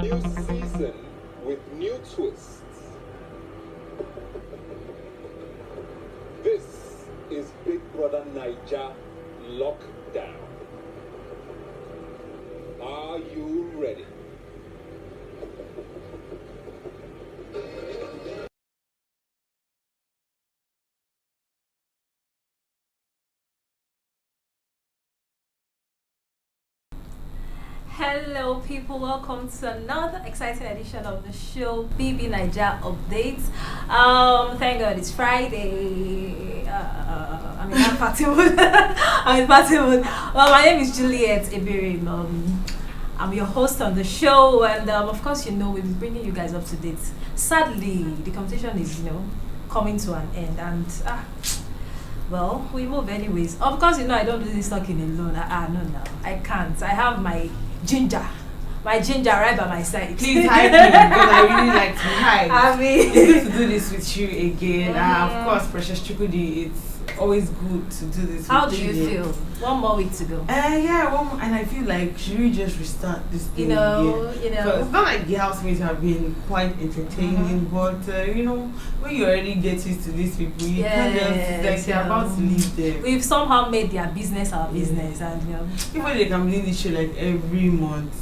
New season with new twists. This is Big Brother Naija Lockdown. Are you ready? Hello people, welcome to another exciting edition of the show BBNAIJA Updates. Thank God it's Friday. I'm in party mood. I'm in party mood. Well, my name is Juliet Ibirim. I'm your host on the show, and of course, we'll be bringing you guys up to date. Sadly, the competition is, coming to an end, and well, we move anyways. Of course, I don't do this talking alone. No, I can't. I have my ginger right by my side. Please hide me because I really like to hide. I mean, it's good to do this with you again. Of course, Precious Chukudi, it's always good to do this. How do you feel? One more week to go. Yeah, one more, and I feel like should we just restart this thing again? Because it's not like the housemates have been quite entertaining, but when you already get used to these people, you can't just you're about to leave them. We've somehow made their business our business, and people they can believe this show like every month.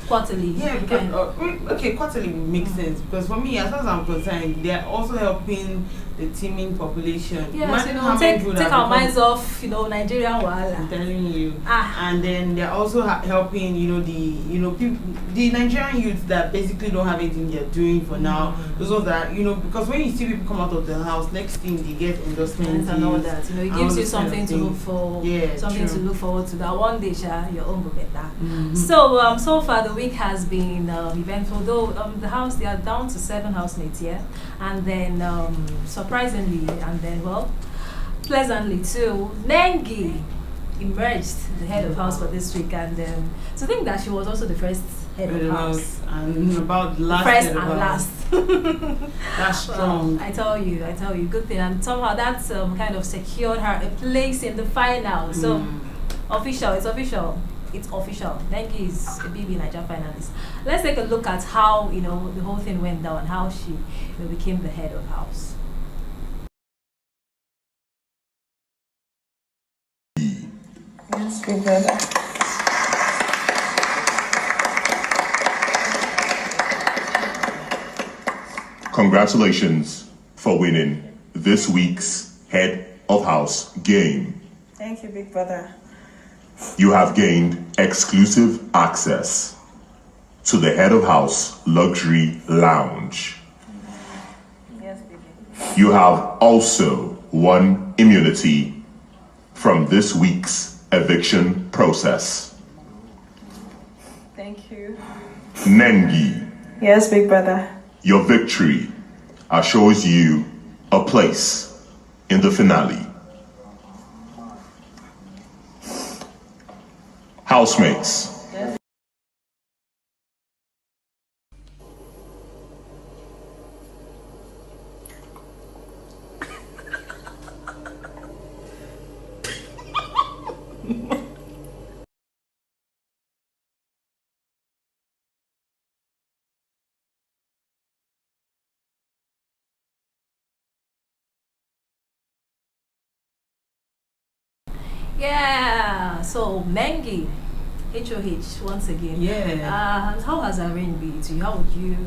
Quarterly. Yeah, because quarterly would make sense because for me, as far as I'm concerned, they are also helping the teeming population. Yes, take our minds off, Nigerian wahala. I'm telling you. And then they're also helping, the Nigerian youths that basically don't have anything they're doing for now. Those of that, because when you see people come out of the house, next thing they get endorsements and all that. It gives you something to look for, something to look forward to. That one day, your own will get that. So, so far the week has been eventful. Though the house, they are down to 7 housemates here, and then surprisingly, and then pleasantly too, Nengi emerged the head of house for this week, and to think that she was also the first head of house and about last first and last. That's strong. I tell you, good thing, and somehow that's kind of secured her a place in the final. So it's official. Nengi is a BBNAIJA finalist. Let's take a look at how the whole thing went down, how she became the head of house. Yes, big brother. Congratulations for winning this week's head of house game. Thank you, big brother. You have gained exclusive access to the head of house luxury lounge. Yes, baby. You have also won immunity from this week's eviction process. Thank you. Nengi, Yes, big brother. your victory assures you a place in the finale. Housemates, Yeah, so Nengi, HOH once again. Yeah. And how has her reign been to you? How would you?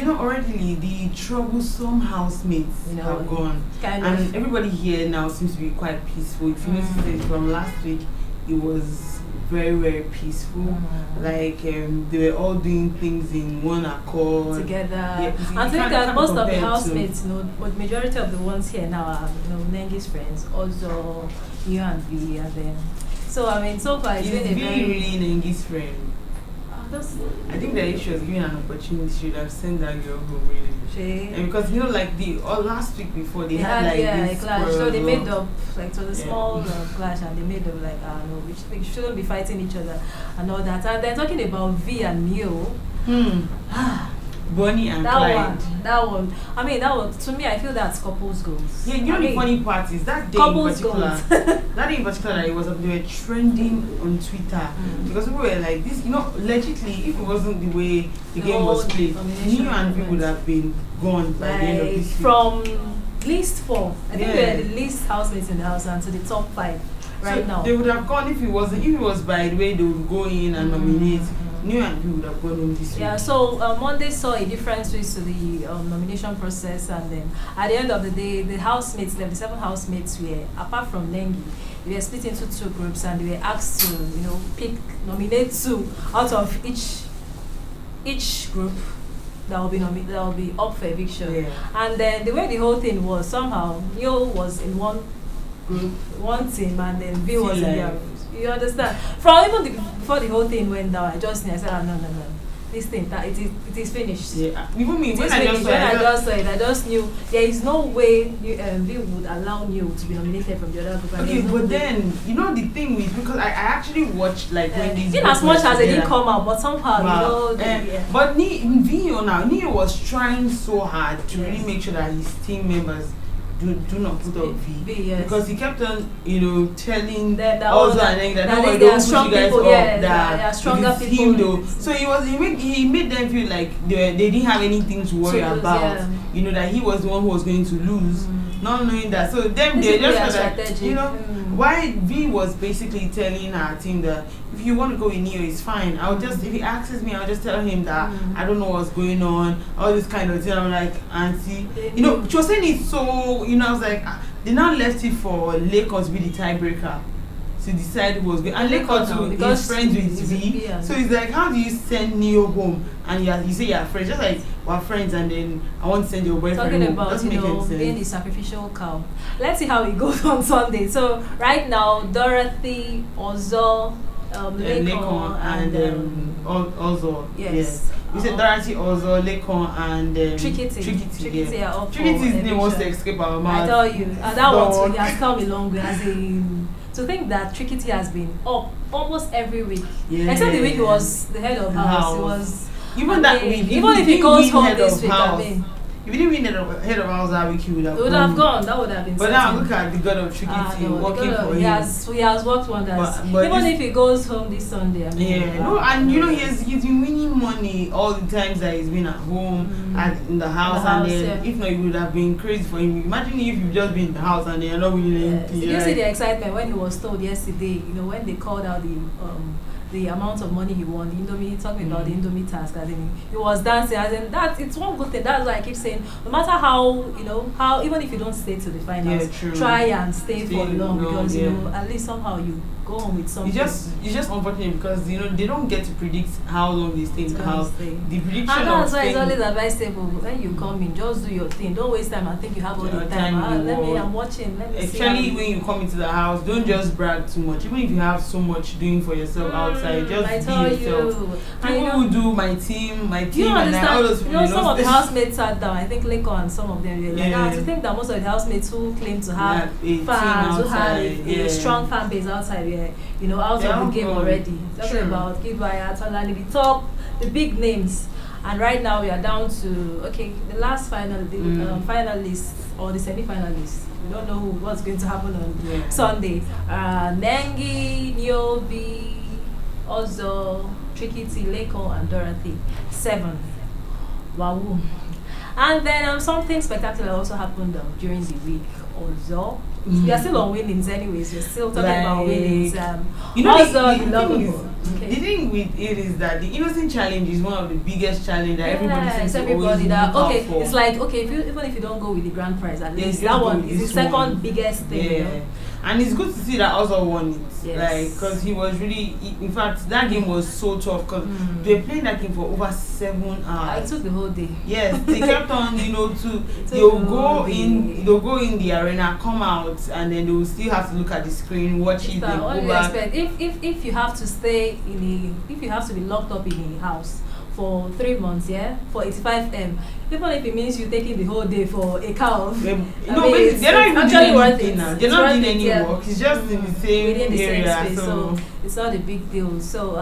Already the troublesome housemates have gone, and everybody here now seems to be quite peaceful. If you notice it from last week, it was very, very peaceful. Like they were all doing things in one accord together. Yeah, I think that most of the housemates, but majority of the ones here now are Nengi's friends, also you and V, and then so so far it's been a very really Nengi's friend. I think that if she was given an opportunity, she would have sent that girl home really. And because like the last week before they had like this clash, so they made up like to the small clash, and they made up like no, we shouldn't be fighting each other and all that. And then talking about V and Neo, Bonnie and Clyde. That one. I mean, that one, to me, I feel that's couples goals. Yeah, you know the funny part is that day in particular, that day in particular, it was they were trending on Twitter because people were like, this, legitly, if it wasn't the way the game was played, Neo and V would have been gone by the end of this week. From least 4, I think we were the least housemates in the house and to the top 5 right now. They would have gone if it was by the way they would go in and nominate. New and we would have gone on this week. Yeah, so Monday saw a different twist to the nomination process, and then at the end of the day, the housemates, the 7 housemates were, apart from Nengi, they were split into 2 groups, and they were asked to, nominate 2 out of each group that will be up for eviction. Yeah. And then the way the whole thing was, somehow Neo was in one group, one team, and then V was in the other. You understand? From even before the whole thing went down, I said, no. This thing, that it is finished. Yeah. Even me, when I just saw it, I just knew there is no way we would allow Neo to be nominated from the other group. Okay, but then the thing with, because I actually watched when these. In as much as they didn't come out, but somehow But Neo was trying so hard to really make sure that his team members do not put up V, yes. Because he kept on, telling them that also and then that no, don't push you guys people, up, that they are stronger people. Though. So he made them feel like they didn't have anything to worry about. Yeah. That he was the one who was going to lose, not knowing that. So them they just felt like, why V was basically telling our team that if you want to go with Neo, it's fine. If he asks me, I'll just tell him that I don't know what's going on, all this kind of thing. I'm like, Auntie, she was saying it so, I was like, they now left it for Lakers to be the tiebreaker to decide who was going. And Lakers is friends with V. So it's like, how do you send Neo home? And you say you're friends, just like we're friends, and then I want to send your boyfriend talking home. About doesn't make any sense. Being the sacrificial cow. Let's see how it goes on Sunday. So right now, Dorothy, Ozo, Lekon and Ozo. Yes. We said Dorothy, Ozo, Lekon and Trikiti are up. Trikiti's name wants to escape our mouth. I tell you, that one too, he has come a long way. As in, to think that Trikiti has been up almost every week, except the week he was the head of house. It was even that week. Even if he goes home this week, if you didn't win head of house that week, he would have gone. That would have been. But now look at the God of Trikiti working for him. He has worked wonders. But even if he goes home this Sunday, he's been winning money all the times that he's been at home and in the house, and then if not, it would have been crazy for him. Imagine if you've just been in the house and you're not winning anything. Did you see the excitement when he was told yesterday? When they called out the amount of money he won, the Indomie, talking about the Indomie task, as in he was dancing, as in that it's one good thing. That's why I keep saying, no matter how even if you don't stay to the finals, try and stay for long, because at least somehow you go on with something. It's just unfortunate because they don't get to predict how long they stay in the house. The prediction, and that's why it's always advisable when you come in, just do your thing. Don't waste time and think you have all the time. I'm watching. Let me see. Especially when you come into the house, don't just brag too much. Even if you have so much doing for yourself outside, just be yourself. People who do my team, you and all those people. Some of the housemates sat down. I think Leko and some of them were like, to think that most of the housemates who claim to have fans, who have a strong fan base outside, out of the game already. Talking about Kibaya, Tolani, the big names. And right now we are down to the last finalists or the semi-finalists. We don't know what's going to happen on Sunday. Nengi, Niobi, Ozo, Trikiti, Leko, and Dorothy. 7. Wow. And then something spectacular also happened during the week. Ozo. We are still on winnings anyways. We're still talking about winnings. The thing with it is that the Innoson challenge is one of the biggest challenges that everybody seems to always look out for. It's like, even if you don't go with the grand prize, at least that one is the second biggest thing. And it's good to see that also won it, because he was really. In fact, that game was so tough because they were playing that game for over 7 hours. I took the whole day. Yes, they kept on, they'll go in the arena, come out, and then they will still have to look at the screen, watch it, then go back. If you have to stay if you have to be locked up in a house for 3 months, for 85M, even if it means you taking the whole day for a cow. They're not even doing anything now. They're not doing any work. It's just in the same area. So it's not a big deal. So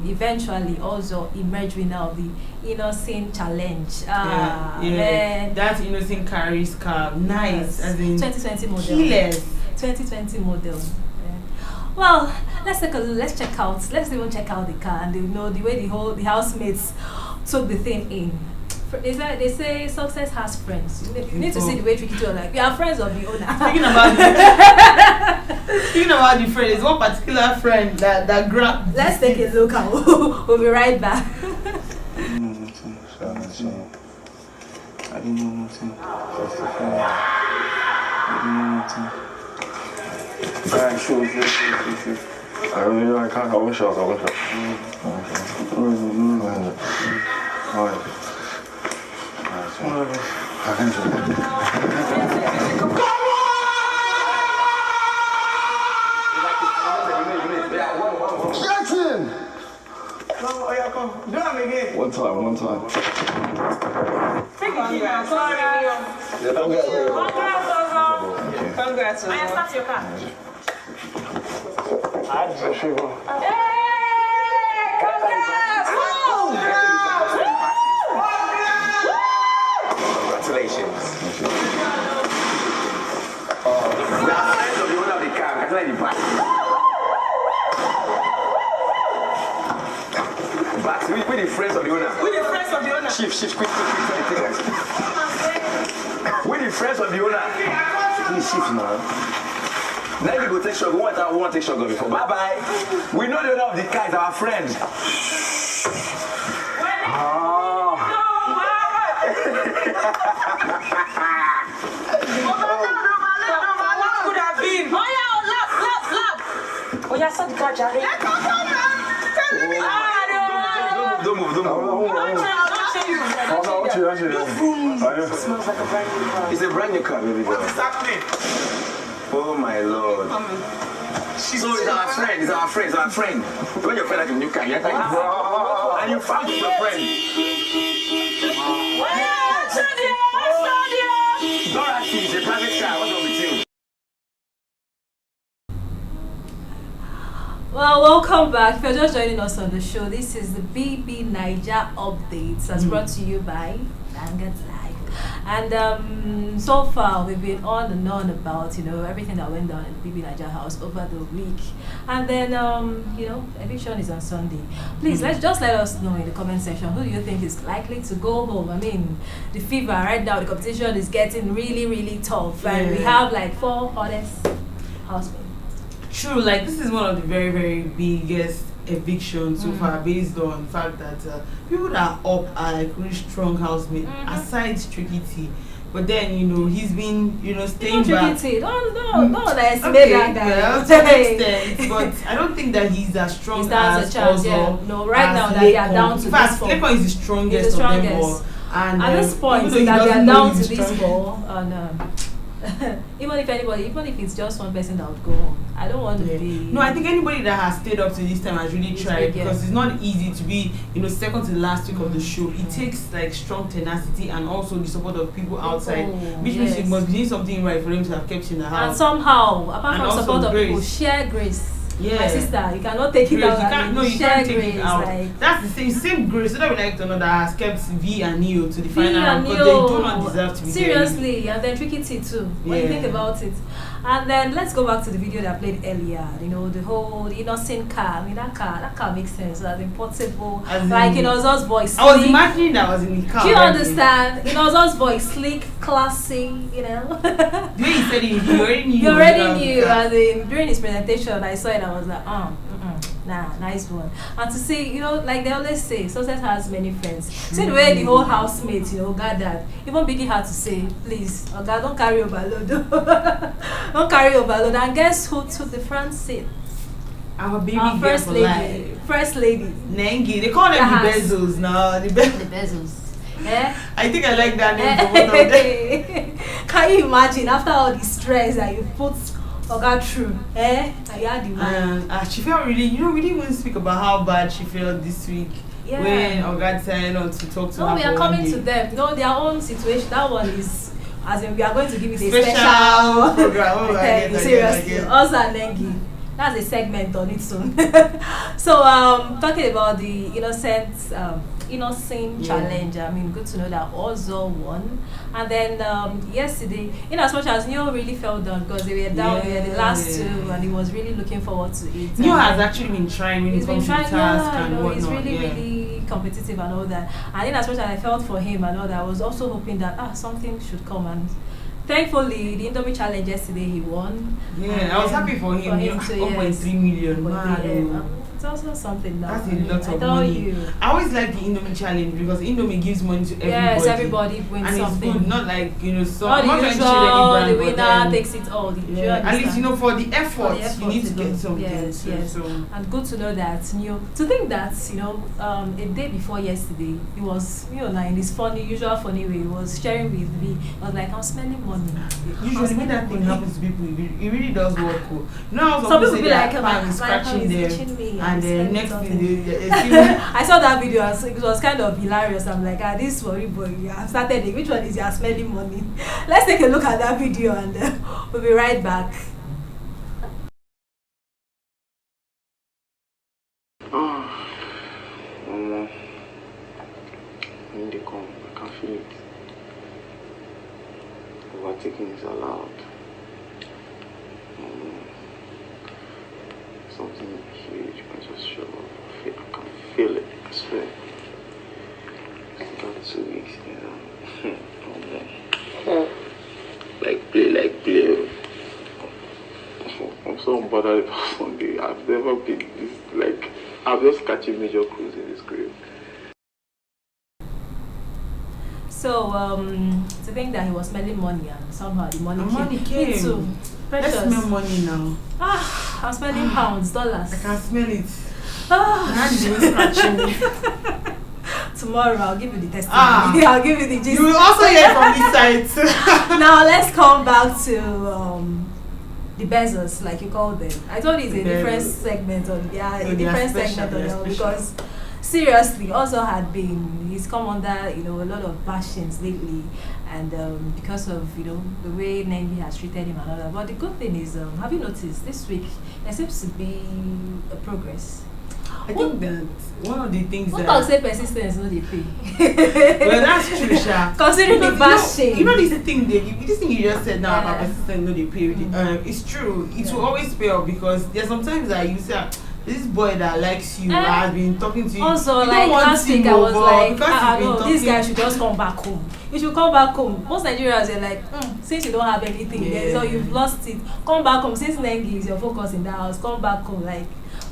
eventually also emerged winner of the Innoson challenge. Man. That Innoson carries car, nice, as in 2020 model. Keyless. 2020 model. Well, let's take a look. Let's even check out the car, and the way the housemates took the thing in. They say success has friends. You need to see the way Tricky was like, we are friends of the owner. Speaking about the friend, there's one particular friend that grabbed. Let's take a look and we'll be right back. I didn't know nothing. First of all, I didn't know nothing. Alright, sure. I really like I wish I was. Alright. I can do Jackson! No, yeah, come. Do it again. One time. Yeah, don't get it. Congrats. I start your car. Congratulations. We are friends of the owner of the car. Congratulations. We're the friends of the owner. We're the friends of the owner. Shift, quick. We're the friends of the owner. Please shift, man. Now we go take shot. We want to take shot before. Bye. We know the owner of the car is our friend. What could have been? Lap. Oh, yeah, so the car, Jerry. Don't move. It smells like a brand new car. It's a brand new car, baby girl. What's happening? Oh my Lord. So it's our friend. When your friend has a new car, and you found your friend. Dorothy, it's a private car. What's wrong with you? Well, welcome back. If you're just joining us on the show, this is the BBNAIJA updates that's brought to you by Vanguard Live. And so far we've been on and on about everything that went down in the BBNAIJA house over the week, and then eviction is on Sunday. Please let us know in the comment section, who do you think is likely to go home? I mean, the fever right now, the competition is getting really, really tough, and we have like 4 hottest housemates. True, like this is one of the very, very biggest evictions so far, based on the fact that people that are up are like really strong housemates, aside Tricky T. But then he's been staying back. Don't underestimate that guy. To an extent, but I don't think that he's as strong as Ozo. No, right now that they are down to this four. Lekon is the strongest of them all. And at this point that they are down to this four, no. even if it's just one person that would go home, I don't want to be. No, I think anybody that has stayed up to this time has really tried, because it's not easy to be, second to the last week of the show. It takes like strong tenacity and also the support of people outside, which means you must be doing something right for them to have kept you in the house. And somehow, apart from support of people, share grace. Yeah. My sister, you cannot take it out. You can't take it out. Like, that's the same grace. So that we like to know that has kept V and Neo to the final, because they do not deserve to be seriously, there. And then Tricky T too. When you think about it. And then let's go back to the video that I played earlier. The whole Innoson car. I mean, that car makes sense. That's portable. Like Innozon's voice. I was imagining that I was in the car. Do you understand? Innozon's voice, sleek, classy. The way he said it, you already knew. You already knew. And during his presentation, I saw it. I was like, nice one. And to see, like they always say, success has many friends. See the way the whole housemates, gathered. Even Biggie had to say, please, God, don't carry overload. Don't carry overload. And guess who took the front seat? Our baby first lady. First lady. Nengi. They call them the Bezos now. The Bezos. Yeah. I think I like that name for both of them. Can you imagine, after all the stress that you put got through, she felt really, we didn't even speak about how bad she felt this week when Oga decided not to talk to her. No, we are coming to them. Their own situation. That one is, as in, we are going to give it a special program. Seriously, us and Nengi. that's a segment on its own. So talking about the Innoson challenge. I mean, good to know that Ozo won. And then yesterday, in as much as Neo really fell down because they were down there the last two, and he was really looking forward to it. Neo has actually been trying when it comes to task and whatnot. He's really competitive and all that. And in as much as I felt for him and all that, I was also hoping that something should come. And thankfully, the Indomie challenge yesterday, he won. Yeah, I was happy for him. 1.3 million. It's also something now. That's a lot of money. I always like the Indomie challenge because Indomie gives money to everybody. Yes, everybody wins and something. It's good, not like so all the usual, the winner takes it all. At least for the effort, you need to get something. Yes. And good to know that to think that a day before yesterday, he was in his usual funny way, he was sharing with me. I was like, I'm spending money. Usually when that thing happens to people, it really does work cool. Some people be like, I'm scratching them. And the next thing, I saw that video and it was kind of hilarious. I'm like, this worry boy, I started it. Which one is your spending money? Let's take a look at that video and we'll be right back. Mama, when they come, I can feel it. Overtaking is allowed. Something huge can just show up. I can feel it, I swear. It's about 2 weeks, Like play. I'm so bothered about Sunday. I've never been this, I'm just catching major cruise in this grave. So, to think that he was spending money and somehow the money came. Me too. Precious. Let's smell money now. I'm spending pounds, dollars. I can smell it. Tomorrow I'll give you the testimony. I'll give you the gist. You will also hear from this side. Now let's come back to the Bezos, like you call them. I thought it's a different segment on because seriously, also he's come under a lot of bashings lately, and because of the way Nengi has treated him and all that. But the good thing is, have you noticed this week there seems to be a progress? I think that one of the things that I'll say persistence no dey pay. Well, that's true, Sha. Considering the bashing. This thing you just said now about persistence no dey pay. It's true. It will always pay off because there's sometimes that you say this boy that likes you has been talking to you. Also, like last week I was like, no, this guy should just come back home. You should come back home. Most Nigerians are like, since you don't have anything there, so you've lost it. Come back home. Since Nengi is your focus in the house, come back home.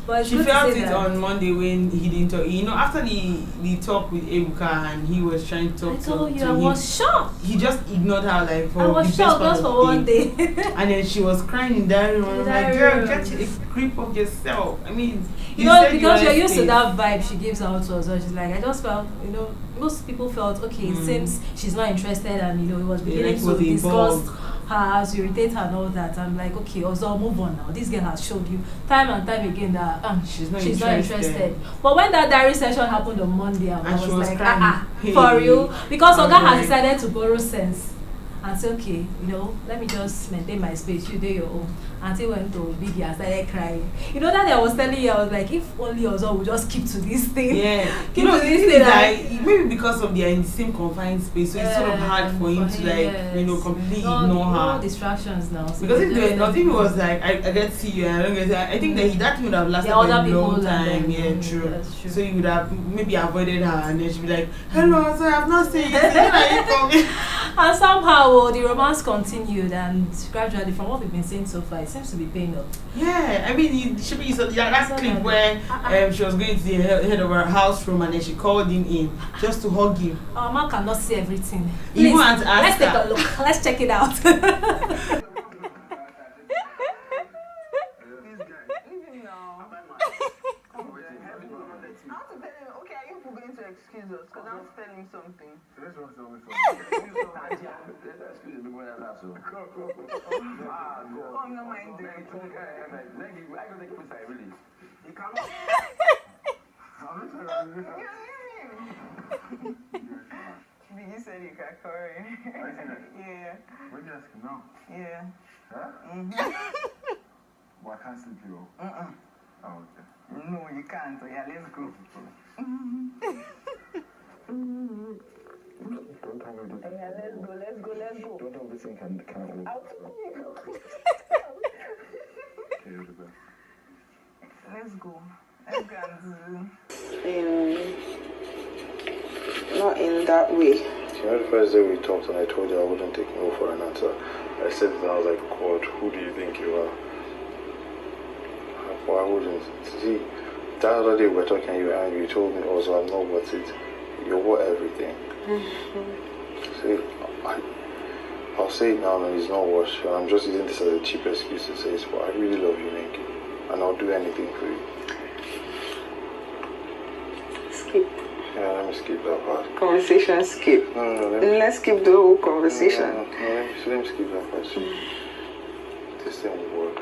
But she felt it on Monday when he didn't talk. After the talk with Ebuka and he was trying to talk to him. I was shocked. He just ignored her for I was shocked just for one day. And then she was crying in that room. I'm like, girl, get a grip of yourself. I mean, because you're used to that vibe she gives out to us. So she's like, I just felt, most people felt, okay, it seems she's not interested and, it was beginning to discuss her, to irritate her and all that. I'm like, okay, also move on now. This girl has showed you time and time again that she's not interested. But when that diary session happened on Monday, I was like, for real? Because Oga has decided to borrow sense and say, okay, let me just maintain my space, you do your own. Until went to Biggie and started crying. That day I was telling you, I was like, if only Ozo would just keep to this thing. Yeah. Maybe because of they are in the same confined space, so it's sort of hard for him to completely ignore her. No distractions now. So because if it was like, I get to see you and I don't get to, I think that would have lasted a long time. Yeah, true. That's true. So you would have maybe avoided her and then she'd be like, hello, Ozo, I've not seen you. And somehow the romance continued and gradually, from what we've been seeing so far, it seems to be paying off. Yeah, I mean, that clip where she was going to the head of her house room and then she called him in just to hug him. Our man cannot see everything. Please, let's take a look. Let's check it out. Excuse us, because I'm telling something. Let's run something. Excuse me, I'm not minding. Nengi, I go take a really. You can't. Biggie said you can curry. Yeah. What are you asking now? Yeah. Huh? Well, I can't sleep here. Oh, okay. No, you can't. So yeah, let's go. Don't tell me this. Yeah, let's go. Don't tell me this thing can hold. I'll tell you. Okay, you're the best. Let's go. Let's go and not in that way. You know, the first day we talked and I told you I wouldn't take no for an answer. I said that I was like, God, who do you think you are? Why wouldn't? See, that other day we were talking and you were angry. You told me also I'm not worth it. You're worth everything. See, I'll say it now and it's not worse. I'm just using this as a cheap excuse to say it, but I really love you, Nengi. And I'll do anything for you. Skip. Yeah, let me skip that part. Conversation skip. No, Let's skip the whole conversation. No, let me skip that part. This thing will work.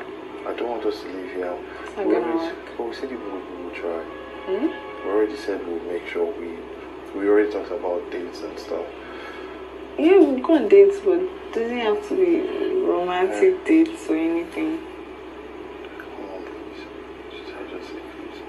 I don't want us to leave here. It's not gonna work. But we said we will try. We already said we'll make sure we already talked about dates and stuff. Yeah, we'll go on dates, but it doesn't have to be romantic dates or anything. Come on, please. Just say please.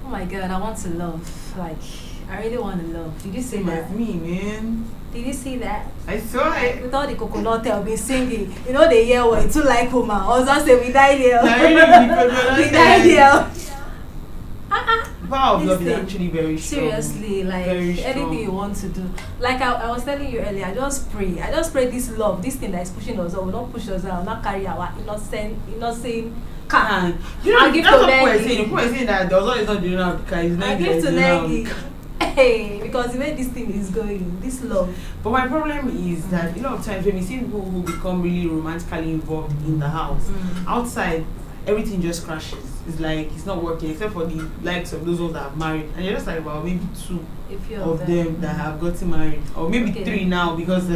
Oh my God, I want to love. Like, I really want to love. Did you see that? That's me, man. Did you see that? I saw it. With all the coconut tail been singing, you know the year where too like woman. Also say we died here. We died here. Power of This love is thing, actually very strong. seriously, like Very strong. anything you want to do. Like I was telling you earlier, I just pray this love, this thing that is pushing us out, will not push us out, will not carry our innocent car. You know, I'll give that's to what people are Nengi. saying. People are saying that the other is not doing out the car. It's I Nengi give that's to doing out the Nengi. car. Hey, because the way this thing is going, this love. But my problem is that a lot of times when we see people who become really romantically involved in the house, outside everything just crashes. It's like it's not working, except for the likes of those ones that have married, and you're just like about maybe two of them that have gotten married, or maybe three now because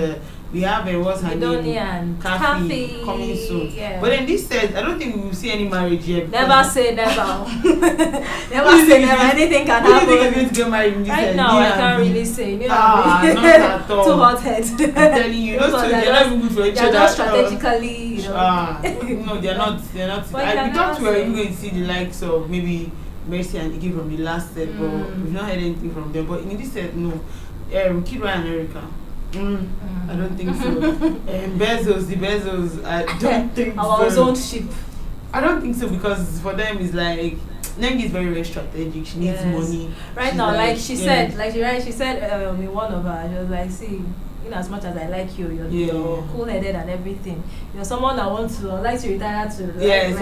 we have what's her name, and Kathy coming soon. Yeah. But then this said, I don't think we will see any marriage yet. Never say never. Never say never. Anything can Who do you think is happen. going to get married in this Right now, I can't really say. You know, not at all. Too hot head. I'm telling you, those two, they're not even good for each They're other. just strategically, you know. No, they're not. They're not. But We thought we were say. even going to see the likes of maybe Mercy and Iggy from the last set, but we've not heard anything from them. But in this set, no. Kid Roy and Erica. I don't think so. The Bezos, I don't think Our so. own ship. I don't think so because for them it's like Nengi is very, very strategic. She needs money. Right She's now, like she said, yeah. she said in one of her, she was like, see, in as much as I like you, you're cool-headed and everything. You're someone I want to like to retire to. Yes.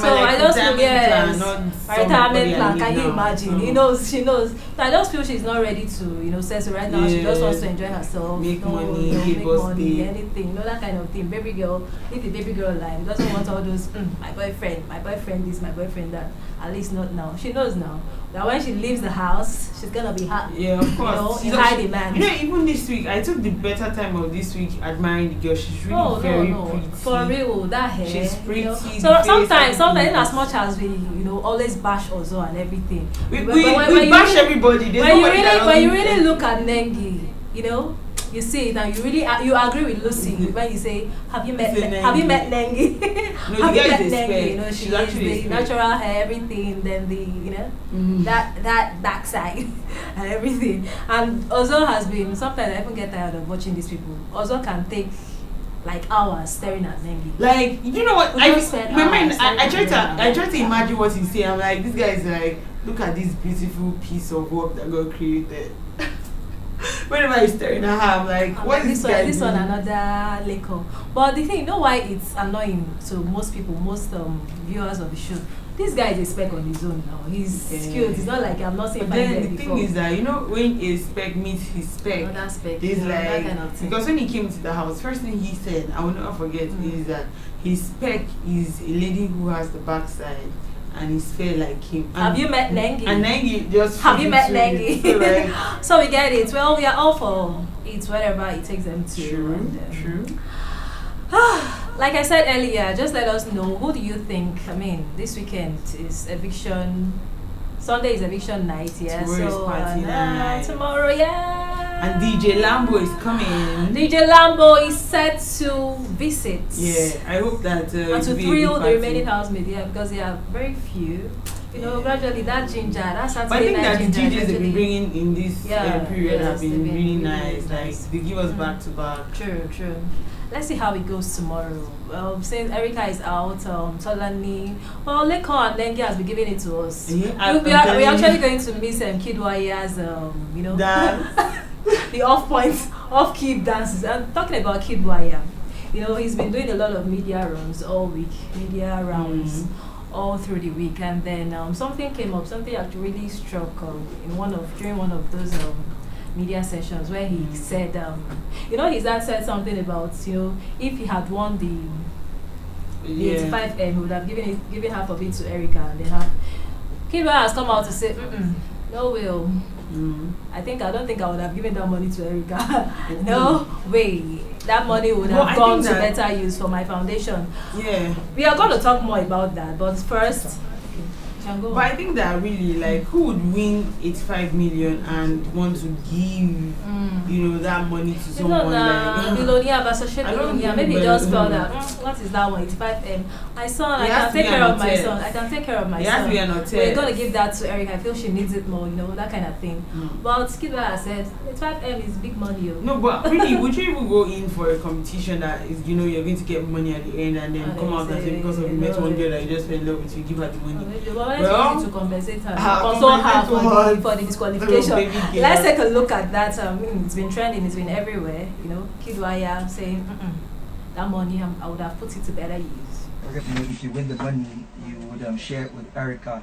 So like I just feel my retirement plan. Can you now. imagine? She knows. So I just feel she's not ready to, settle right now. She just wants to enjoy herself, make money, anything, that kind of thing. Baby girl, live the baby girl life. Doesn't want all those my boyfriend this, my boyfriend that. At least not now. She knows now that when she leaves the house, she's gonna be happy. Yeah, of course. In high demand. Even this week, I took the better time of this week admiring the girl. She's really very pretty. For real, that hair. She's pretty. So sometimes, in as much as we, always bash Ozo and everything. We bash everybody. When you really look at Nengi, you see it and you agree with Lucy when you say, have you met Nengi? No, have you met Nengi? She's actually the natural hair, everything, then the that backside and everything. And Ozo has been, sometimes I even get tired of watching these people. Ozo can take like hours staring at Nengi. Like, you know what? I try to imagine what he's saying. I'm like, this guy is like, look at this beautiful piece of work that God created. Whenever he's staring at her, I'm like, what is this one another Leko. But the thing, why it's annoying to most people, most viewers of the show? This guy is a spec on his own now. He's skilled. It's not like I'm not saying. But then the thing is that when a spec meets his spec, another spec, it's like that kind of thing. Because when he came to the house, first thing he said, I will never forget, is that his spec is a lady who has the backside. And he's fair like him. Have you met Nengi? And Nengi just. Have you met Nengi? So, so we get it. Well, we are all for it, whatever it takes them to. True. Like I said earlier, just let us know, who do you think? I mean, this weekend is eviction. Sunday is eviction night, yeah. Tomorrow is party night. Tomorrow, yeah. And DJ Lambo is coming. DJ Lambo is set to visit. Yeah, I hope that and to thrill the remaining housemates, because they are very few. You know, gradually that ginger, that Saturday but I think that the DJs they've been bringing in this period have been really nice. Like they give us back to back. True. Let's see how it goes tomorrow. Since Erica is out, Tolani, Leko and Nengi has been giving it to us. Yeah, we're actually going to miss Kid Waya's, you know, the off-key dances. And talking about Kid Waya, you know, he's been doing a lot of media runs all week, media rounds. All through the week, and then something came up, something actually really struck during one of those media sessions where he said, you know, his dad said something about, you know, if he had won the 85M, he would have given half of it to Erica, and then half. Kidwa has come out to say, no will. I don't think I would have given that money to Erica. No way. That money would have gone to better use for my foundation. Yeah. We are going to talk more about that, but first, but I think that really, like, who would win 85 million and want to give, you know, that money to someone like billionaire versus billionaire? Maybe he just felt that, what is that one? 85M. My son, I can take care of my son. I can take care of my son. We're going to give that to Erica. I feel she needs it more, you know, that kind of thing. But Skidwa has said, 85M is big money. No, but really, would you even go in for a competition that is, you know, you're going to get money at the end and then come out and say, because of you met one girl that you just fell in love with, you give her the money? Well, to compensate her, console her for the disqualification. Let's take a look at that. It's been trending, it's been everywhere. You know, Kidwaya saying, that money I would have put it to better use. You know, if you win the money, you would share it with Erica.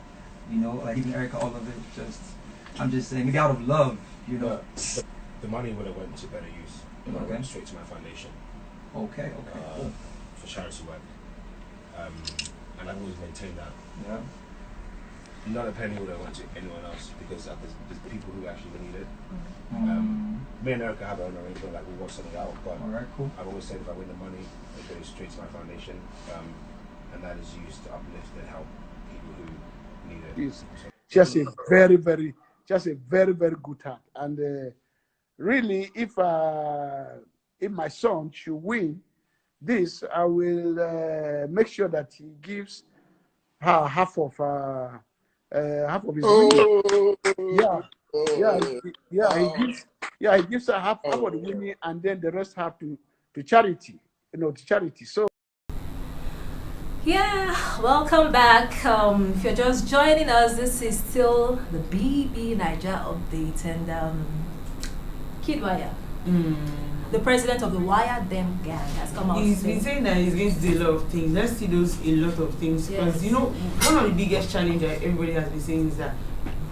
You know, like giving Erica all of it. I'm just saying, maybe out of love. You know, the money would have went to better use. It would have went straight to my foundation. Okay. Cool. For charity work. And I've always maintained that. Yeah. Not a penny would have went to anyone else because there's people who actually need it. Me and Erica have our own arrangement, like we'll work something out, but cool. I've always said if I win the money, it goes straight to my foundation, and that is used to uplift and help people who need it. It's just a very, very good heart. And really, if my son should win this, I will make sure that he gives her half of his winning. He gives her half of the winning, and then the rest have to charity. You know, to charity. So. Yeah, welcome back. If you're just joining us, this is still the BBNAIJA update, and Kid Waya, the president of the Wire Dem gang, has come out. He's been saying that he's going to do a lot of things. Let's see those a lot of things, because you know, one of the biggest challenges that everybody has been saying is that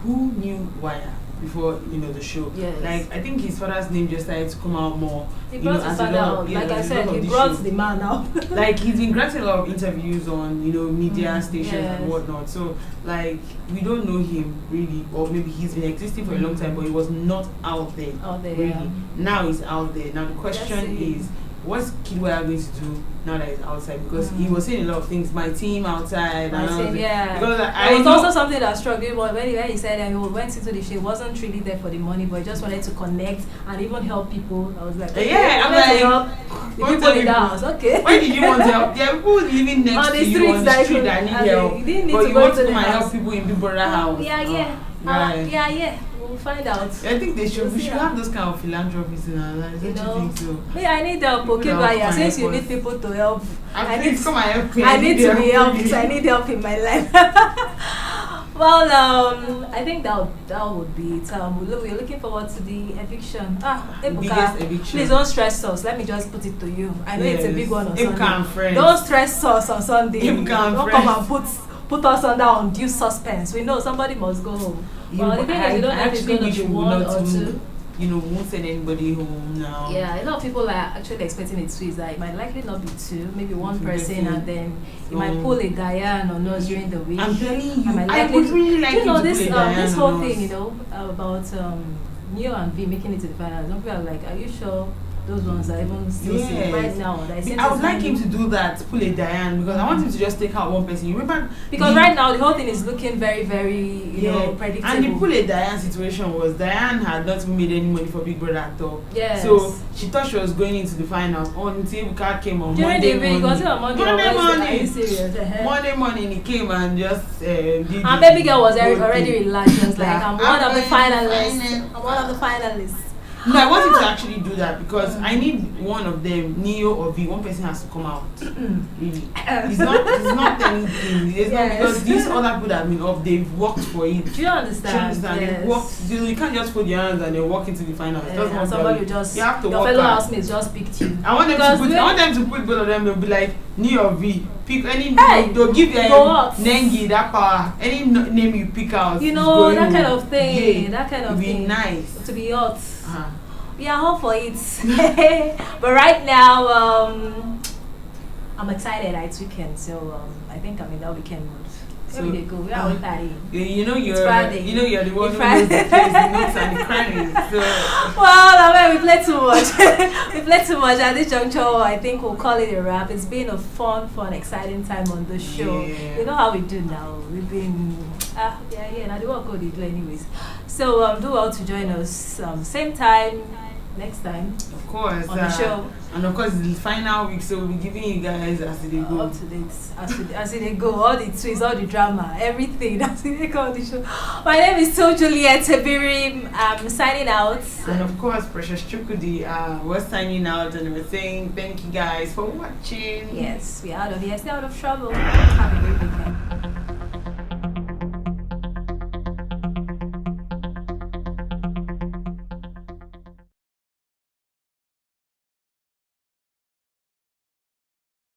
who knew Wire before, you know, the show? Like, I think his father's name just started to come out more. He brought his father out. Like I said, he brought the man out. Like, he's been granted a lot of interviews on, you know, media stations and whatnot. So, like, we don't know him really, or maybe he's been existing for a long time, but he was not out there. Really. Now he's out there. Now the question is, what's Kidwaya going to do now that he's outside? Because he was saying a lot of things, my team outside. Because it was also something that struck me when he said that he went into the show, wasn't really there for the money, but he just wanted to connect and even help people. I was like, I'm like, help the people in the house. Okay. Why did you want to help? There are people living next to you on the street that need help. You didn't need but to you go want to to come and help people in people's house. We'll find out. I think we should have those kind of philanthropies in our lives. Don't you think so? I need help, okay, since you need people to help. I need to be helped, so I need help in my life. Well, I think that would be it. We're looking forward to the eviction. Biggest eviction. Please don't stress us. Let me just put it to you. I know it's a big one on Sunday. Friends. Don't stress us on Sunday. Don't come and put us under undue suspense. We know somebody must go home. Well, the thing is, we don't know if it's going to be one or two. You know, won't send anybody home now. Yeah, a lot of people are actually expecting it to. Is that it might likely not be two, maybe one person, and then you might pull a Diane or nurse during the week. I'm telling you, I would really like you know this whole thing, you know, about Neo and V making it to the finals. Some people are like, are you sure? those ones are even still singing right now. I would like him to do that, pull a Diane, because I want him to just take out one person. You remember? Because right now the whole thing is looking very, very, you know, predictable. And the pull a Diane situation was Diane had not even made any money for Big Brother at all. Yes. So she thought she was going into the finals until Buka came on During Monday the week, morning. was it on Monday morning? Are you serious? Monday morning he came and just did. And baby girl was already relaxed. She was like, I'm one of the finalists. I'm one of the finalists. No, I want him to actually do that because I need one of them, Neo or V. One person has to come out. Really, it's not anything. It's not because these other people that have been off, they've worked for it. Do you understand? Yes. They've worked. You can't just put your hands and then walk into the finals. And somebody will just, you have to your work fellow hard. housemates just picked you. I want them to put both of them. They'll be like Neo or V. Pick any. They'll give them Nengi that power. Any name you pick out. You know that kind of thing. That kind of thing. Be nice. To be hot. We are all for it. But right now, I'm excited. It's weekend, so I think I'm in that weekend mood. Where we go? Where are we partying? You know you're the one who Friday. knows the place, the nooks and the crannies. So. Well, I mean, we played too much. We played too much at this juncture. I think we'll call it a wrap. It's been a fun, exciting time on the show. Yeah. You know how we do now. We've been now the work what they do anyways. So do well to join us same time next time. Of course. On the show. And of course, it's the final week, so we'll be giving you guys as they go. Up to date, as they go, all the twists, all the drama, everything as they go on the show. My name is Juliet Tebirim. I'm signing out. And of course, Precious Chukudi was signing out and we're saying thank you guys for watching. Yes, we're out of here. Stay out of trouble. Have a great weekend.